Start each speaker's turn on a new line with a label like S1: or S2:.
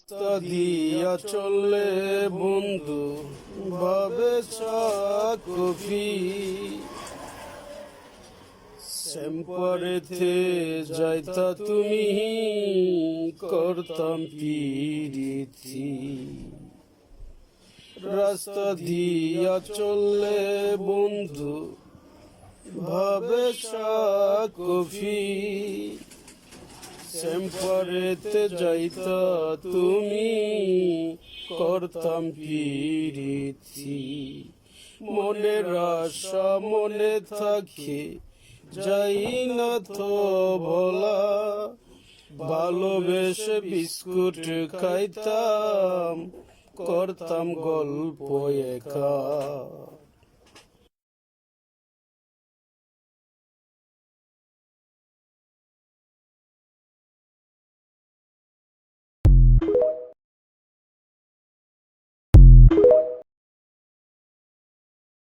S1: তা দিয়া চললে বন্ধু ভাবে চা কফি সেম্পারেতে যাইতা তুমি করতাম পিরিতি রাস্তা দিয়া চললে বন্ধু ভাবে চা কফি সেম্পারেতে যাইতা তুমি করতাম পিরিতি মনের আশা মনে থাকে যাই না তো ভোলা ভালোবেসে বিস্কুট খাইতাম করতাম গল্প একা।